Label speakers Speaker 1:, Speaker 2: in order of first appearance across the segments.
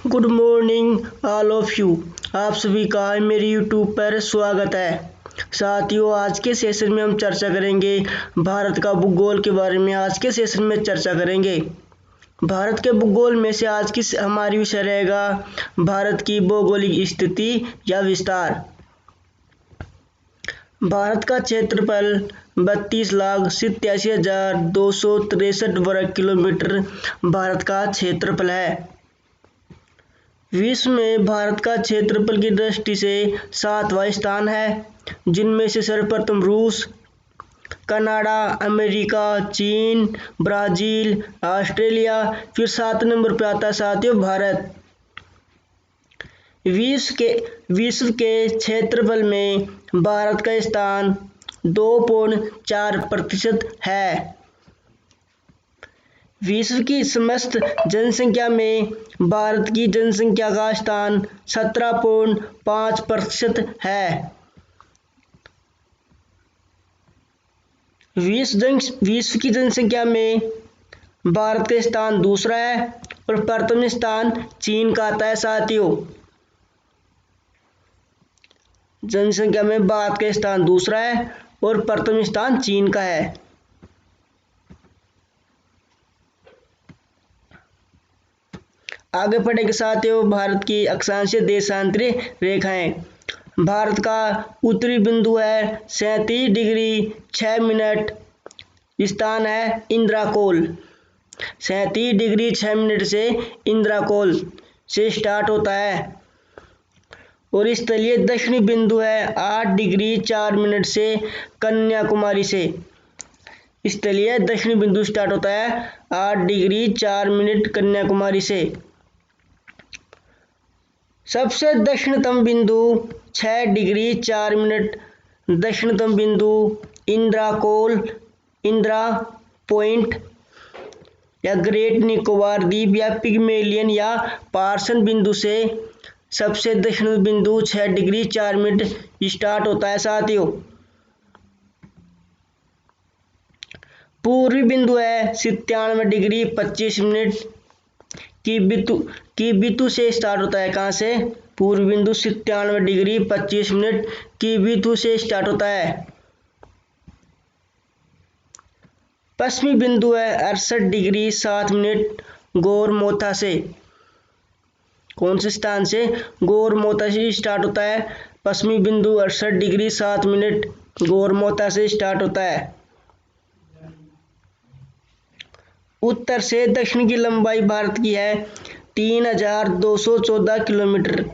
Speaker 1: Good morning all of you. आप सभी का मेरी यूट्यूब पर स्वागत है। साथियों, आज के सेशन में हम चर्चा करेंगे भारत का भूगोल के बारे में। आज के सेशन में चर्चा करेंगे भारत के भूगोल में से आज की हमारी विषय रहेगा भारत की भौगोलिक स्थिति या विस्तार। भारत का क्षेत्रफल 32,87,263 वर्ग किलोमीटर भारत का क्षेत्रफल है। विश्व में भारत का क्षेत्रफल की दृष्टि से 7वां स्थान है, जिनमें से सर्वप्रथम रूस, कनाडा, अमेरिका, चीन, ब्राजील, ऑस्ट्रेलिया, फिर 7 नंबर पर आता है साथियों भारत। विश्व के क्षेत्रफल में भारत का स्थान 2.4% है। विश्व की समस्त जनसंख्या में भारत की जनसंख्या का स्थान 17.5% है। विश्व की जनसंख्या में भारत का स्थान दूसरा है और प्रथम स्थान चीन का आता है साथियों। जनसंख्या में भारत का स्थान दूसरा है और प्रथम स्थान चीन का है। आगे पढ़ेंगे साथियों भारत की अक्षांशीय देशांतरीय रेखाएं। भारत का उत्तरी बिंदु है 37 डिग्री 6 मिनट, स्थान है इंद्राकोल। 37 डिग्री 6 मिनट से इंद्राकोल से स्टार्ट होता है और स्थलीय दक्षिणी बिंदु है 8 डिग्री 4 मिनट से कन्याकुमारी से। स्थलीय दक्षिणी बिंदु स्टार्ट होता है 8 डिग्री 4 मिनट कन्याकुमारी से। सबसे दक्षिणतम बिंदु 6 डिग्री 4 मिनट दक्षिणतम बिंदु इंदिरा पॉइंट या ग्रेट निकोबार द्वीप या पिग्मेलियन या पार्सन बिंदु से सबसे दक्षिण बिंदु 6 डिग्री 4 मिनट स्टार्ट होता है साथियों। पूर्वी बिंदु है 97 डिग्री 25 मिनट की बितु से स्टार्ट होता है। कहाँ से? पूर्वी बिंदु 97 डिग्री 25 मिनट की बितु से स्टार्ट होता है। पश्चिमी बिंदु है 68 डिग्री 7 मिनट गोरमोथा से। कौन से स्थान से? गोरमोथा से स्टार्ट होता है। पश्चिमी बिंदु 68 डिग्री 7 मिनट गोरमोथा से स्टार्ट होता है। उत्तर से दक्षिण की लंबाई भारत की है 3,214 किलोमीटर।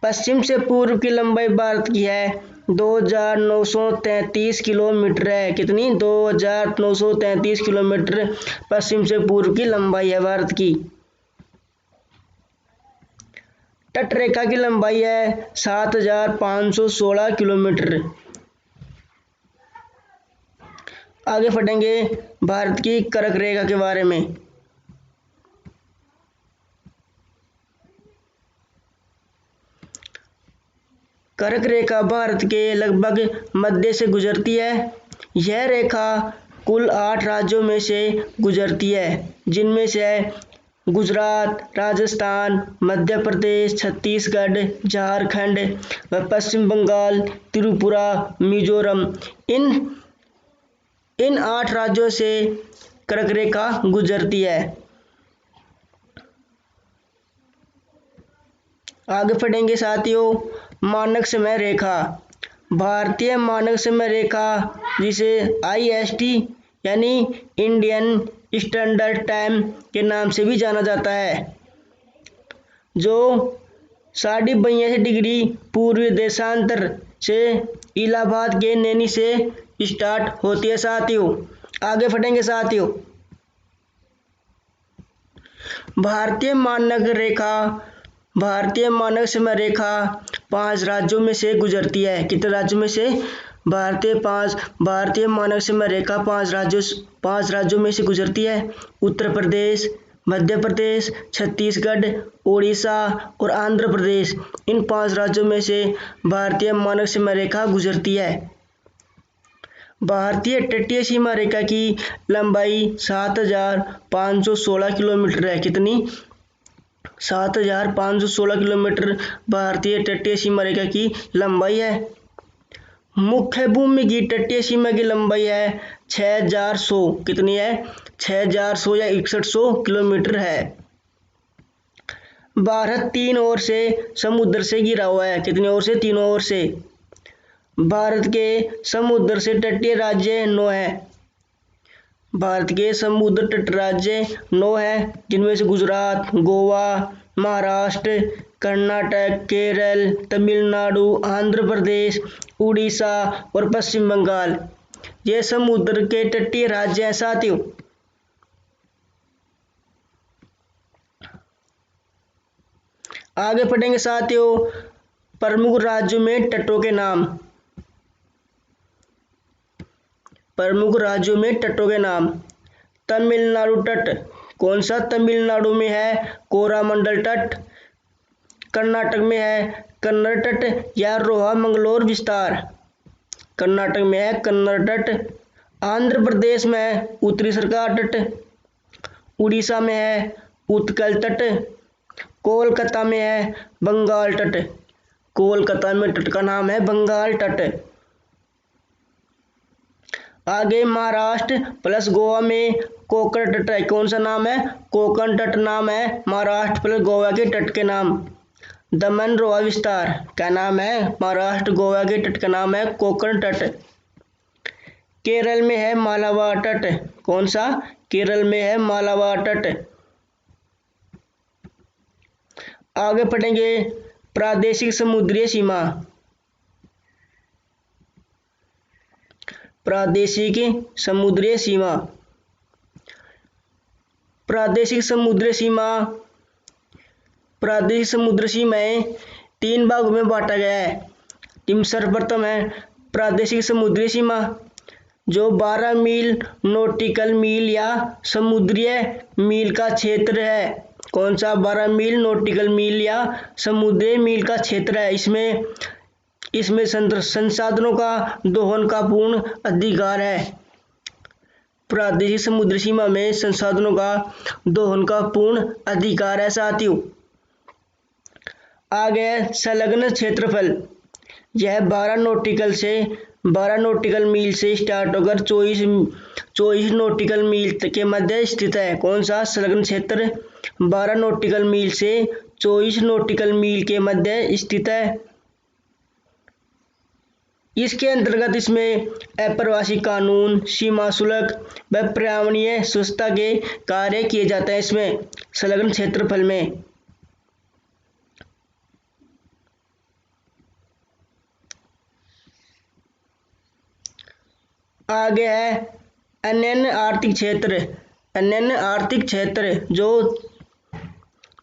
Speaker 1: पश्चिम से पूर्व की लंबाई भारत की है 2,933 किलोमीटर है। कितनी? 2,933 किलोमीटर पश्चिम से पूर्व की लंबाई है भारत की। तटरेखा की लंबाई है 7,516 किलोमीटर। आगे पढ़ेंगे भारत की कर्क रेखा के बारे में। कर्क रेखा भारत के लगभग मध्य से गुजरती है। यह रेखा कुल 8 राज्यों में से गुजरती है, जिनमें से है गुजरात, राजस्थान, मध्य प्रदेश, छत्तीसगढ़, झारखंड व पश्चिम बंगाल, त्रिपुरा, मिजोरम। इन 8 राज्यों से कर्क रेखा गुजरती है। आगे पढ़ेंगे साथियों मानक समय रेखा। भारतीय मानक समय रेखा, जिसे IST यानी इंडियन स्टैंडर्ड टाइम के नाम से भी जाना जाता है, जो 82 डिग्री पूर्वी देशांतर से इलाहाबाद के नैनी से स्टार्ट होती है साथियों। आगे पढ़ेंगे साथियों भारतीय मानक समय रेखा 5 राज्यों में से गुजरती है। कितने राज्यों में से? भारतीय मानक समय रेखा 5 राज्यों में से गुजरती है। उत्तर प्रदेश, मध्य प्रदेश, छत्तीसगढ़, ओडिशा और आंध्र प्रदेश। इन 5 राज्यों में से भारतीय मानक समय रेखा गुजरती है। भारतीय तटीय सीमा रेखा की लंबाई 7,516 किलोमीटर है। कितनी? 7,516 किलोमीटर भारतीय तटीय सीमा रेखा की लंबाई है। मुख्य भूमि की तटीय सीमा की लंबाई है 6,100। कितनी है? 6,100 या 6,100 किलोमीटर है। भारत 3 ओर से समुद्र से घिरा हुआ है। कितनी ओर से? 3 ओर से। भारत के समुद्र से तटीय राज्य 9 है। भारत के समुद्र तट राज्य 9 है, जिनमें से गुजरात, गोवा, महाराष्ट्र, कर्नाटक, केरल, तमिलनाडु, आंध्र प्रदेश, उड़ीसा और पश्चिम बंगाल ये समुद्र के तटीय राज्य हैं साथियों। आगे पढ़ेंगे साथियों प्रमुख राज्यों में तटों के नाम। प्रमुख राज्यों में तटों के नाम। तमिलनाडु तट। कौन सा? तमिलनाडु में है कोरामंडल तट। कर्नाटक में है कन्नड़ तट या रोहा मंगलोर विस्तार। कर्नाटक में है कन्नड़ तट। आंध्र प्रदेश में है उत्तरी सरकार तट। उड़ीसा में है उत्कल तट। कोलकाता में है बंगाल तट। कोलकाता में तट का नाम है बंगाल तट। आगे महाराष्ट्र प्लस गोवा में कोंकण तट है। कौन सा नाम है? कोंकण तट नाम है महाराष्ट्र प्लस गोवा के तट के नाम। दमन रोहा विस्तार क्या नाम है? महाराष्ट्र गोवा के तट का नाम है कोंकण तट। केरल में है मालाबार तट। कौन सा? केरल में है मालाबार तट। आगे पढ़ेंगे प्रादेशिक समुद्री सीमा। प्रादेशिक समुद्री सीमा। प्रादेशिक समुद्री सीमा। प्रादेशिक समुद्री सीमाएं 3 भागों में बांटा गया है। सर्वप्रथम है प्रादेशिक समुद्री सीमा जो 12 मील नॉटिकल मील या समुद्रीय मील का क्षेत्र है। कौन सा? 12 मील नॉटिकल मील या समुद्री मील का क्षेत्र है। इसमें संसाधनों का दोहन का पूर्ण अधिकार है। प्रादेशिक समुद्री सीमा में संसाधनों का दोहन का पूर्ण अधिकार है साथियों। आगे संलग्न क्षेत्रफल। यह 12 नॉटिकल मील से स्टार्ट होकर 24 नॉटिकल मील के मध्य स्थित है। कौन सा? संलग्न क्षेत्र 12 नॉटिकल मील से 24 नॉटिकल मील के मध्य स्थित है। इसके अंतर्गत इसमें अप्रवासी कानून, सीमा शुल्क व पर्यावरणीय स्वच्छता के कार्य किए जाते हैं। इसमें संलग्न क्षेत्रफल में। आगे है अन्य आर्थिक क्षेत्र। अन्य आर्थिक क्षेत्र जो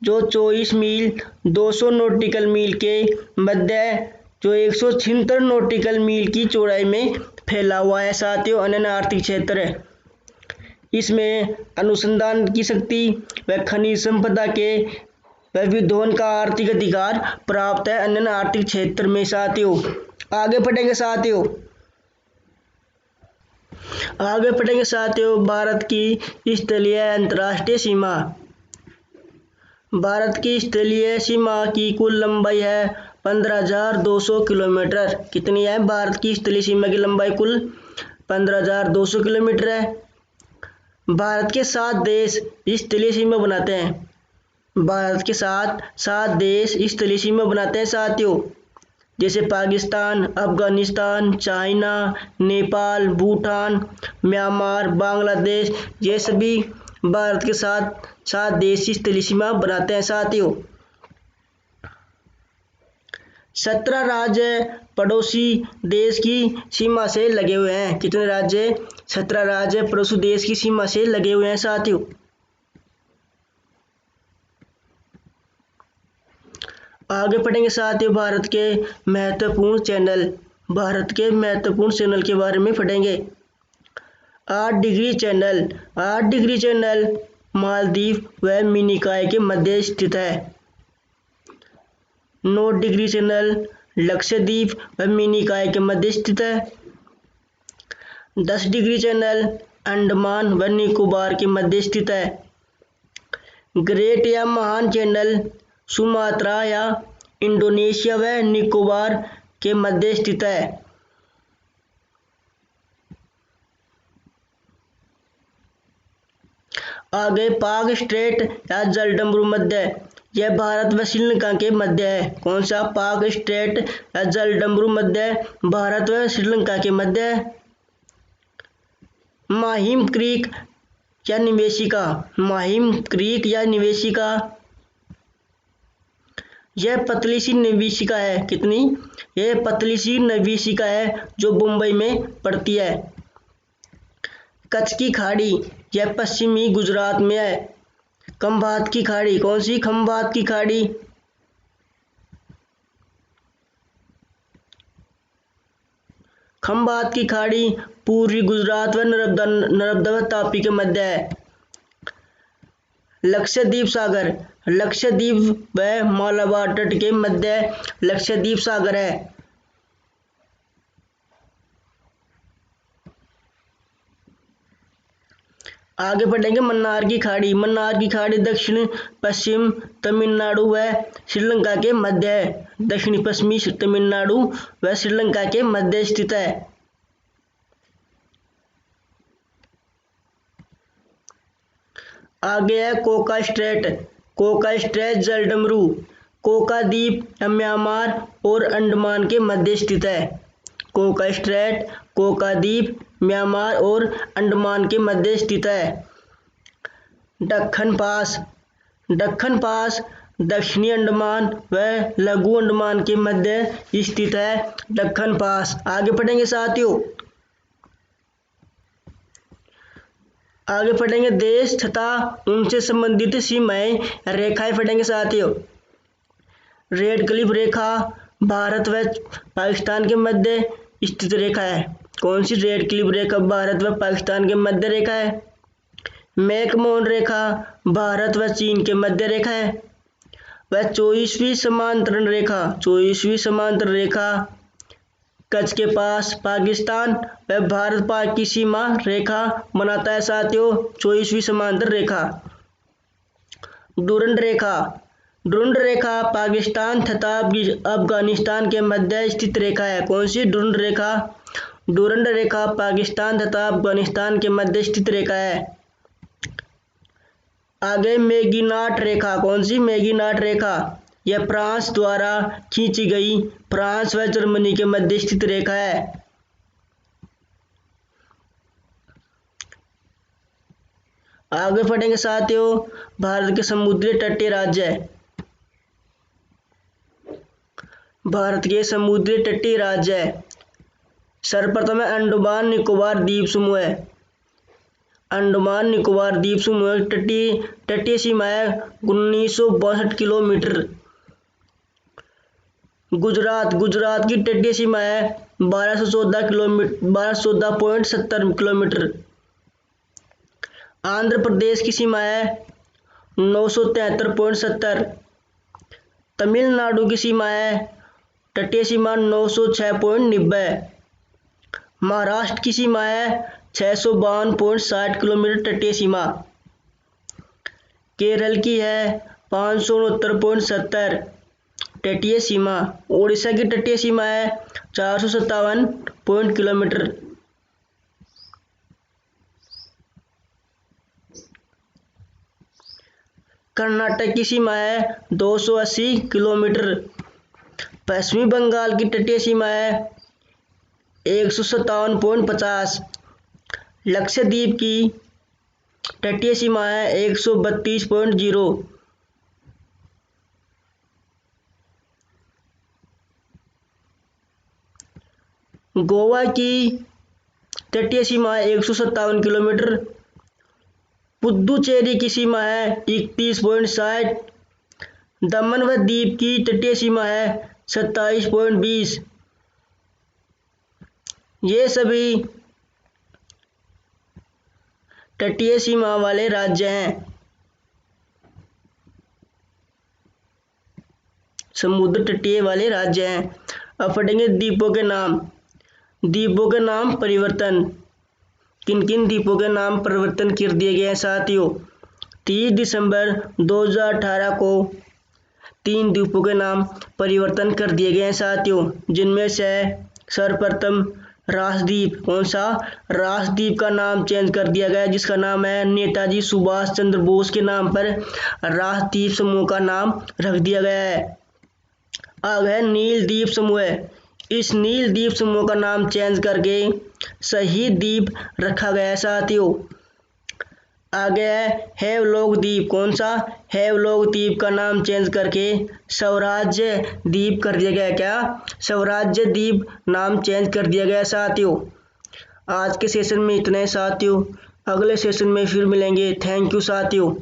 Speaker 1: 24 मील 200 नॉटिकल मील के मध्य जो 176 नॉटिकल मील की चौड़ाई में फैला हुआ है साथियों। अन्य आर्थिक क्षेत्र इसमें अनुसंधान की शक्ति व खनिज संपदा के व विद्वान का आर्थिक अधिकार प्राप्त है अन्य आर्थिक क्षेत्र में साथियों। आगे पढ़ेंगे साथियों। भारत की स्थलीय अंतर्राष्ट्रीय सीमा। भारत की स्थलीय सीमा की कुल लंबाई है 15,200 किलोमीटर। कितनी है? भारत की स्थलीय सीमा की लंबाई कुल 15,200 किलोमीटर है। भारत के 7 देश स्थलीय सीमा बनाते हैं। भारत के 7 देश स्थलीय सीमा बनाते हैं साथियों, जैसे पाकिस्तान, अफगानिस्तान, चाइना, नेपाल, भूटान, म्यांमार, बांग्लादेश। ये सभी भारत के 7 देश स्थलीय सीमा बनाते हैं साथियों। 17 राज्य पड़ोसी देश की सीमा से लगे हुए हैं। कितने राज्य? 17 राज्य पड़ोसी देश की सीमा से लगे हुए हैं साथियों। आगे पढ़ेंगे साथियों भारत के महत्वपूर्ण चैनल। भारत के महत्वपूर्ण चैनल के बारे में पढ़ेंगे। 8 degree channel. 8 degree channel Maldives व मिनिकॉय के मध्य स्थित है। 9 डिग्री चैनल लक्षद्वीप व मिनिकॉय के मध्य स्थित है। 10 डिग्री चैनल अंडमान व निकोबार के मध्य स्थित है। ग्रेट या महान चैनल सुमात्रा या इंडोनेशिया व निकोबार के मध्य स्थित है। आगे पाक स्ट्रेट या जलडमरू मध्य, यह भारत व श्रीलंका के मध्य है। कौन सा? पाक स्ट्रेट या जलडमरू मध्य भारत व श्रीलंका के मध्य है। माहिम क्रीक या निवेशिका, माहिम क्रीक या निवेशिका, यह पतली सी निवेशिका है। कितनी? यह पतली सी निवेशिका है जो मुंबई में पड़ती है। कच्छ की खाड़ी, यह पश्चिमी गुजरात में है। खंभात की खाड़ी, कौन सी? खंभात की खाड़ी, खंभात की खाड़ी पूर्वी गुजरात व नर्मदा व तापी के मध्य है। लक्षद्वीप सागर, लक्षद्वीप व मालाबार तट के मध्य लक्षद्वीप सागर है। आगे पढ़ेंगे मन्नार की खाड़ी। मन्नार की खाड़ी दक्षिण पश्चिम तमिलनाडु व श्रीलंका के मध्य है। दक्षिण पश्चिमी तमिलनाडु व श्रीलंका के मध्य स्थित है। आगे है कोका स्ट्रेट। कोका स्ट्रेट जलडमरू, कोका द्वीप म्यांमार और अंडमान के मध्य स्थित है। कोका स्ट्रेट, कोका द्वीप म्यांमार और अंडमान के मध्य स्थित है। दक्कन पास, दक्कन पास दक्षिणी अंडमान व लघु अंडमान के मध्य स्थित है। दक्कन पास। आगे पढ़ेंगे साथियों, आगे पढ़ेंगे देश तथा उनसे संबंधित सीमाएं रेखाएं पढ़ेंगे साथियों। रेड क्लिफ रेखा भारत व पाकिस्तान के मध्य स्थित रेखा है। कौन सी? रेड क्लिफ रेखा भारत व पाकिस्तान के मध्य रेखा है। मैकमोहन रेखा भारत व चीन के मध्य रेखा है। वह 24वीं समांतरण रेखा, 24वीं समांतरण रेखा कच्छ के पास पाकिस्तान व भारत पाक की सीमा रेखा बनाता है साथियों। 24वीं समांतरण रेखा। डुरंड रेखा, डुरंड रेखा पाकिस्तान तथा अफगानिस्तान के मध्य स्थित रेखा है। कौन सी? डुरंड रेखा, डुरंड रेखा पाकिस्तान तथा अफगानिस्तान के मध्य स्थित रेखा है। आगे मैगीनाट रेखा, कौन सी? मैगीनाट रेखा, यह फ्रांस द्वारा खींची गई फ्रांस व जर्मनी के मध्य स्थित रेखा है। आगे पढ़ेंगे साथियों भारत के समुद्री तटीय राज्य। भारत के समुद्री तटीय राज्य सर्वप्रथम है अंडमान निकोबार द्वीप समूह है। अंडमान निकोबार द्वीप समूह तटीय सीमा है 1962 किलोमीटर। गुजरात, गुजरात की तटीय सीमा है 1214 किलोमीटर, 1214.70 किलोमीटर। आंध्र प्रदेश की सीमा है 973.70। तमिलनाडु की सीमा है तटीय सीमा 906.90। महाराष्ट्र की सीमा है 652.60 किलोमीटर तटीय सीमा। केरल की है 569.70 तटीय सीमा। ओडिशा की तटीय सीमा है 457 किलोमीटर। कर्नाटक की सीमा है 280 किलोमीटर। पश्चिमी बंगाल की तटीय सीमा है 157.50। लक्षद्वीप की तटीय सीमा है 132.0। गोवा की तटीय सीमा है 157 किलोमीटर। पुद्दुचेरी की सीमा है 31.60। दमन व दीव की तटीय सीमा है 27.20। ये सभी तटीय सीमा वाले राज्य हैं। समुद्र तटीय वाले राज्य हैं। अब पढ़ेंगे द्वीपों के नाम। द्वीपों के नाम परिवर्तन। किन किन द्वीपों के नाम परिवर्तन कर दिए गए हैं साथियों? 30 दिसंबर 2018 को 3 द्वीपों के नाम परिवर्तन कर दिए गए हैं साथियों, जिनमें से सर्वप्रथम राजद्वीप, कौन सा, राजद्वीप का नाम चेंज कर दिया गया, जिसका नाम है नेताजी सुभाष चंद्र बोस के नाम पर राजद्वीप समूह का नाम रख दिया गया है। अब है नील द्वीप समूह। इस नील द्वीप समूह का नाम चेंज करके शहीद द्वीप रखा गया है साथियों। आगे है हेवलॉक द्वीप, कौन सा, हेवलॉक द्वीप का नाम चेंज करके स्वराज्य द्वीप कर दिया गया है। क्या, स्वराज्य द्वीप नाम चेंज कर दिया गया साथियों। आज के सेशन में इतना है साथियों, अगले सेशन में फिर मिलेंगे। थैंक यू साथियों।